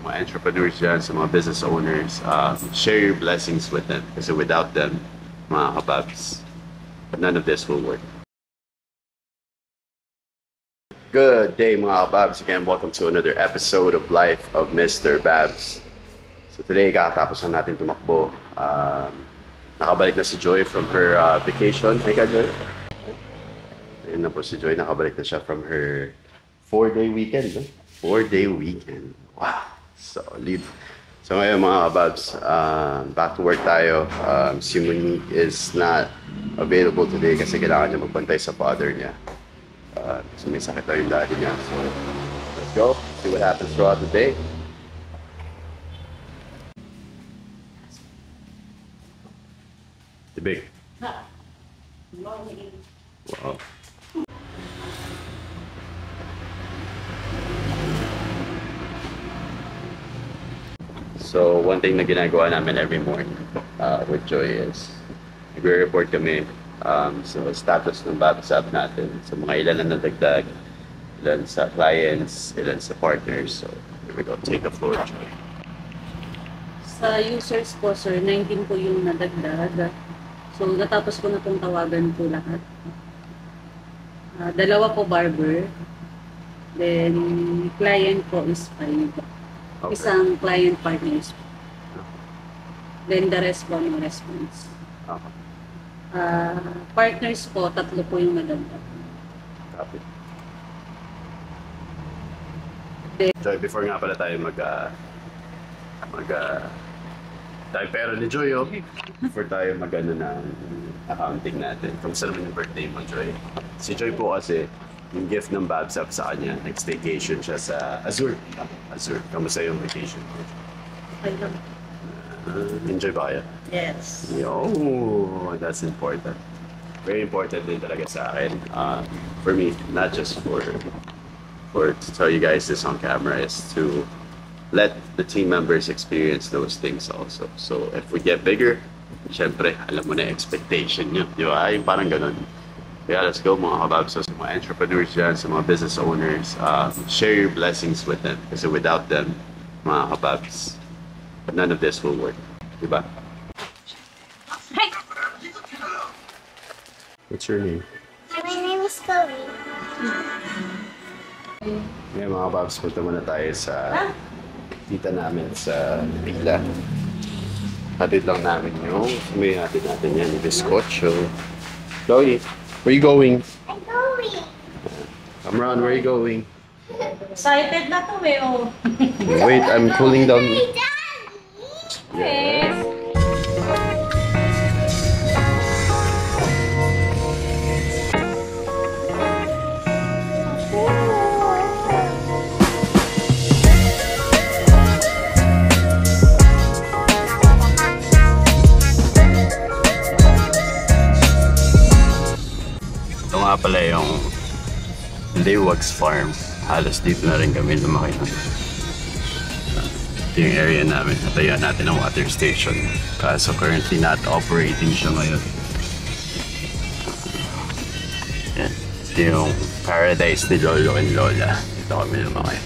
mga entrepreneurs dyan, sa mga business owners, share your blessings with them. Kasi without them, mga kababs, none of this will work. Good day mga kababs. Again, welcome to another episode of Life of Mr. Babs. So today, kakatapos na natin tumakbo. Nakabalik na si Joy from her vacation. Hey ka, Joy? Ayun na po si Joy. Nakabalik na siya from her 4-day weekend. No? 4-day weekend. Wow. Solid. So ngayon mga kababs, back to work tayo. Si Monique is not available today kasi kailangan niya magbantay sa father niya. So may sakit na yung daddy niya. So let's go. See what happens throughout the day. Big. Wow. So, one thing na ginagawa namin every morning with Joy is nagre-report kami sa status ng Babs app natin. So, mga ilan na nadagdag, ilan sa clients, ilan sa partners. So, here we go. Take the floor, Joy. Sa users ko, sir, 19 po yung nadagdag. So, natapos ko na itong tawagan po lahat. Dalawa po barber. Then, client ko is 5. Okay. Isang client partners. Then, the rest po no response. Okay. Partners po, 3 po yung nadagdag. Copy. Joy, before nga pala tayo tayo pera ni Joy, oh. Before tayo mag-ano ng accounting natin. Kamusta naman yung birthday mo, Joy? Si Joy po kasi, yung gift ng Babs app sa kanya, nag-staycation siya sa Azure. Azure. Kamusta yung vacation mo? Okay lang. Enjoy ba kaya? Yes. Yo, that's important. Very important din talaga sa akin. For me, not just for to tell you guys this on camera, is to let the team members experience those things also. So if we get bigger, syempre, alam mo na expectation nyo. Di ba? Yung parang ganun. Kaya let's go mga kababs. So, sa mga entrepreneurs dyan, sa mga business owners, share your blessings with them. Kasi without them, mga kababs, none of this will work. Diba? Hi! What's your name? My name is Chloe. Ngayon mga kababs, punta muna tayo sa tita namin sa Pila. Hatid lang namin yung may hatid natin yan, yung bizcocho. Chloe, where you going? I'm going. Amran, where you going? Excited na to eh, oh. Wait, I'm cooling down. Hey, Daddy! Yes. Ito nga pala yung Laywax Farm. Halos dito na rin kami lumaki. Ito yung area namin. Natayuan natin ang water station. Kaso currently not operating siya ngayon. Yan. Ito yung paradise ni Lolo and Lola. Dito kami lumaki.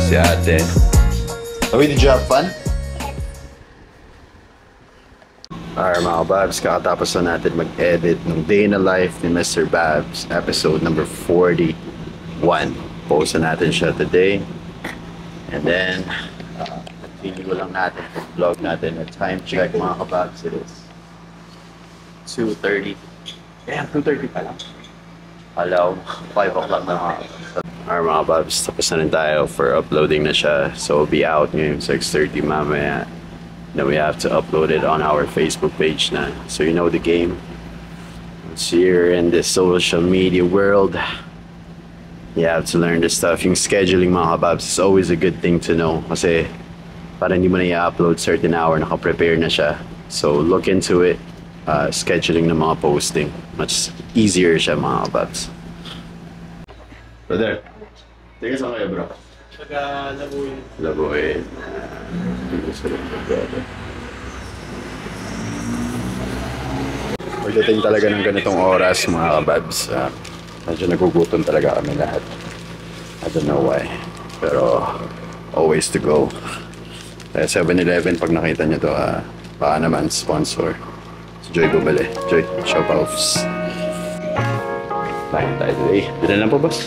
Ate. Chloe, did you have fun? Alright mga Babs, kakatapos na natin mag-edit ng Day in the Life ni Mr. Babs, episode number 41. Post na natin siya today. And then, continue lang natin yung vlog natin. At time check mga kababs, it is 2:30. Yeah, 2:30 pa lang. Alaw, 5 o'clock na mga kababs. Alright mga kababs, tapos na rin tayo for uploading na siya. So, we'll be out ngayon 6:30 mamaya. Then we have to upload it on our Facebook page na. So you know the game. Once you're in the social media world, you have to learn this stuff. Yung scheduling mga kababs is always a good thing to know. Kasi para hindi mo na i-upload certain hour, naka-prepare na siya. So look into it. Scheduling ng mga posting. Much easier siya mga kababs. Brother, tingin saan kayo bro? Labuin. Labuin. Pagdating talaga ng ganitong oras mga kababs, medyo nagugutom talaga kami lahat. I don't know why. Pero always to go. Kaya 7-Eleven pag nakita nyo to, baka naman sponsor. Si Joy Bubale. Joy, shop offs. Tayo today. Bilan lang po boss?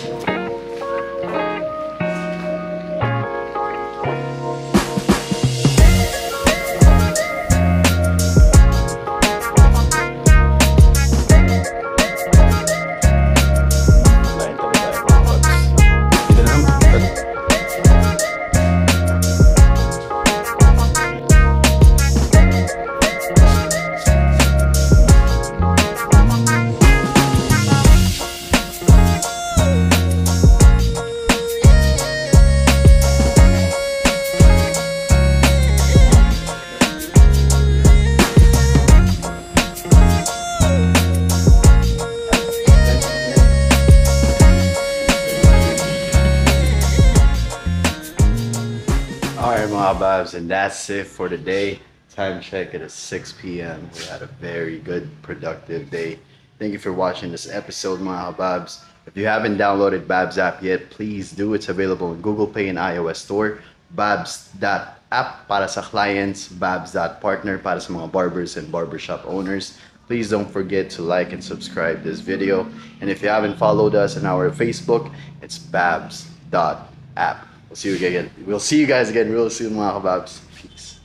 Alright mga babs, and that's it for the day. Time check, it is 6 p.m. We had a very good, productive day. Thank you for watching this episode mga babs. If you haven't downloaded Babs app yet, please do. It's available in Google Play and iOS Store. Babs.app para sa clients, Babs.partner para sa mga barbers and barbershop owners. Please don't forget to like and subscribe this video. And if you haven't followed us on our Facebook, it's Babs.app. We'll see you guys again real soon mga kababs. Peace.